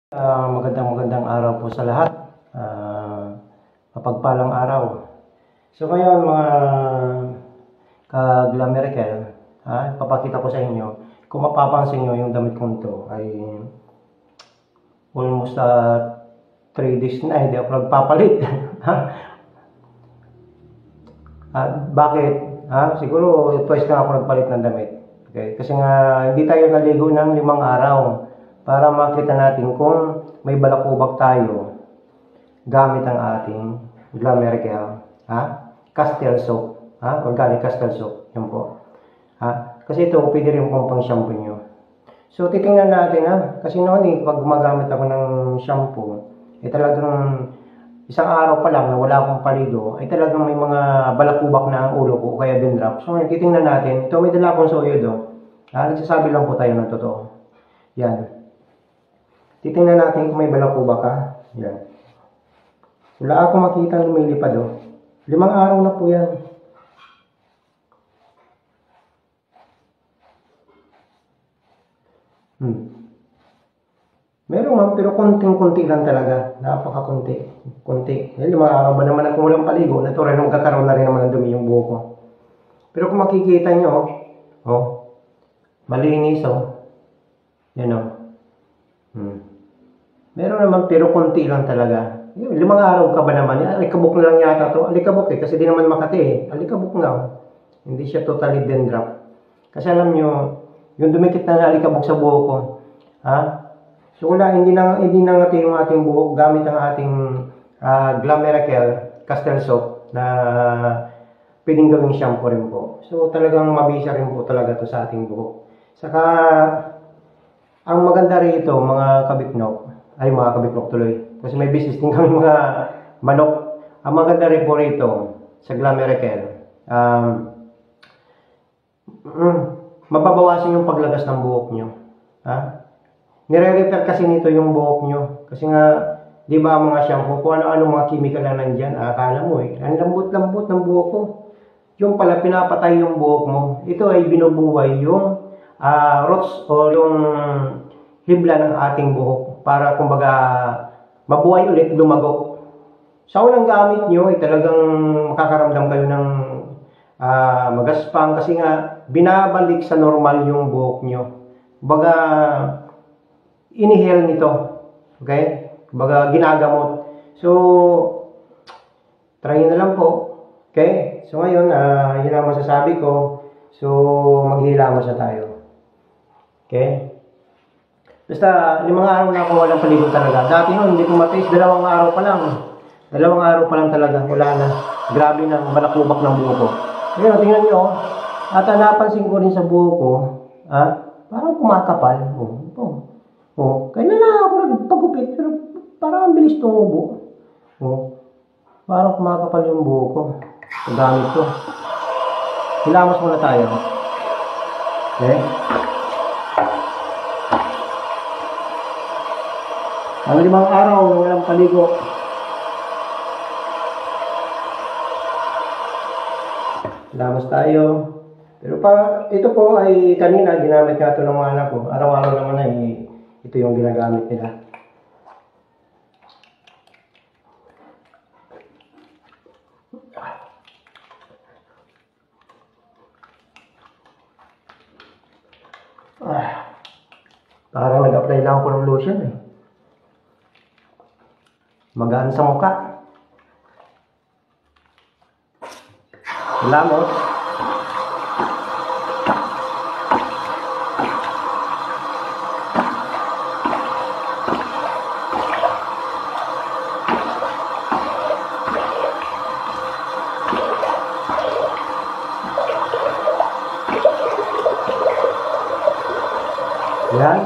Magandang araw po sa lahat. Mapagpalang araw. So ngayon mga ka-Glamerical, papakita ko sa inyo. Kung mapapansin nyo, yung damit kong to ay almost 3 days na hindi ako nagpapalit. Bakit? Siguro twice na ako nagpalit ng damit. Okay? Kasi nga hindi tayo naligo ng 5 araw para makita natin kung may balakubak tayo gamit ang ating Glamerical, Castel soap, organic Castel soap, yan po. Kasi ito, pwede rin pong pang shampoo nyo. So, titingnan natin, kasi noon pag gumagamit ako ng shampoo, talagang isang araw pa lang na wala akong paligo, talagang may mga balakubak na ang ulo ko, kaya dandruff. So, titingnan natin. Ito, may dala akong soyodo. Nagsasabi lang po tayo ng totoo. Yan. Titingnan natin kung may balakubak Yan. Wala akong makita lumilipad 5 araw na po yan. Meron man, pero konting-konti lang talaga. Napaka-konti. Konti. 5 araw ba naman kung walang paligo, natural nung kakaroon na rin naman ng dumi yung buhok ko. Pero kung makikita nyo, malinis Yan Meron naman pero konti lang talaga. 5 araw ka ba naman? Alikabok na lang yata to. Alikabok kasi di naman Makati Alikabok nga. Hindi siya totally dandruff. Kasi alam nyo, yung dumikit na alikabok sa buhok ko. So wala, hindi na ngati yung ating buhok gamit ang ating Glamerical Castel soap na pwedeng gawing shampoo rin po. So talagang mabisa rin po talaga to sa ating buhok. Saka ang maganda rito mga kabiknok tuloy. Kasi may business din kami mga manok. Ang maganda rin po rito sa Glamerical, mababawasan yung paglagas ng buhok nyo. Nire-repair kasi nito yung buhok nyo. Kasi nga, di ba mga shampoo, kung ano-ano mga chemical na nandyan, akala mo ang lambot-lambot ng buhok ko. Yung pala, pinapatay yung buhok mo. Ito ay binubuhay yung roots o yung hibla ng ating buhok para kumbaga mabuhay ulit, lumago. Sa unang gamit nyo talagang makakaramdam kayo ng magaspang kasi nga binabalik sa normal yung buhok nyo. Kumbaga inihale nito. Okay? Kumbaga ginagamot. So try na lang po. Okay? So ngayon, yun ang masasabi ko. So maghilamos na tayo. Okay? Basta 5 araw na ako walang paligo talaga. Dati hindi ko matiis. 2 araw pa lang. 2 araw pa lang talaga. Wala na. Grabe na. Balakubak ng buhok ko. Ngayon, tingnan nyo. At napansin ko rin sa buhok ko. Parang kumakapal. Kailan na ako nagpagupit. Pero parang ang bilis tumubo. Parang kumakapal yung buhok ko. Pagamit ko. Hilamos muna tayo. Okay? Ang 5 araw na walang paligo. Lamos tayo. Pero ito po ay kanina ginamit nga ito ng mga anak ko. Araw-araw naman ito yung ginagamit nila. Parang nag-apply lang ako ng lotion Magaan sa mukha. Lamos. Yan.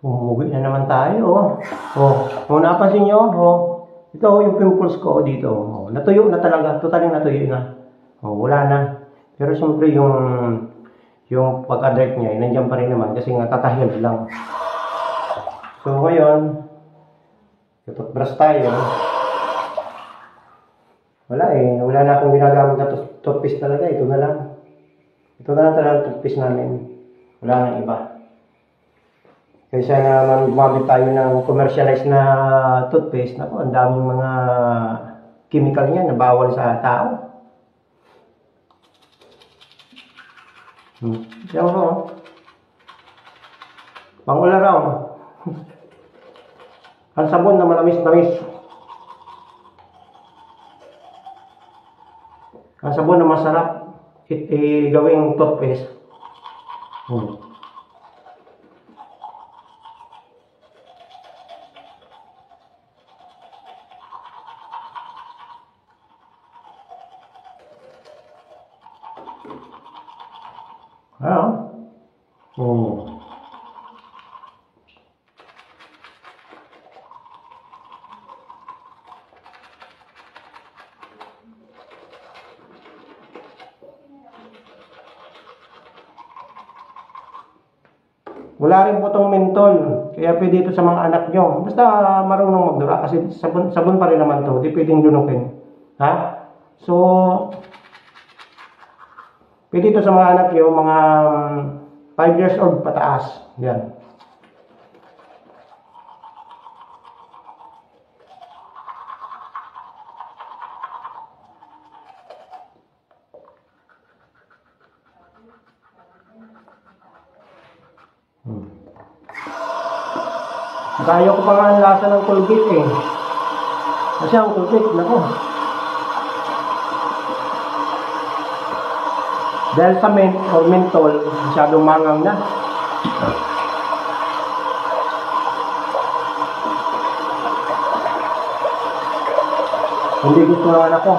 Pumugi na naman tayo. Kung napansin nyo, ito yung pimples ko dito. Natuyo na talaga. Totally natuyo na. Wala na. Pero siyempre yung pagka-dark niya, nandiyan pa rin naman kasi nga tatahil lang. So ngayon, toothbrush tayo. Wala wala na akong ginagamit na toothpaste talaga. Ito na lang. Ito na lang talaga toothpaste namin. Wala nang iba. Kaysa naman gumamit tayo ng commercialized na toothpaste, naku, ang daming mga chemical niya na bawal sa tao. Yan ko. Pangularaw. Ang sabon na manamis-namis. Ang sabon na masarap gawing toothpaste. Wala rin po itong mentol. Kaya pwede ito sa mga anak nyo. Basta marunong magdura. Kasi sabon pa rin naman ito. Hindi pwedeng dunukin. Ha? So, pwede ito sa mga anak nyo. Mga 5 years old pataas. Yan. Ayaw ko pa nga ang lasa ng Colgate eh. Kasi ang Colgate, nako. Dahil sa mint or mentol, masyadong mangang na. Hindi gusto ng anak ko.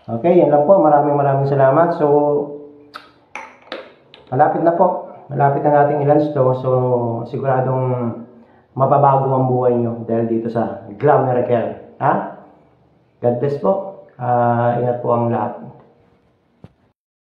Okay, yan lang po. Maraming salamat. So, malapit na po. Malapit na nating i-launch to. So, siguradong mababago ang buhay nyo dahil dito sa Glam Miracle. Ha? God bless po. Ingat po ang lahat.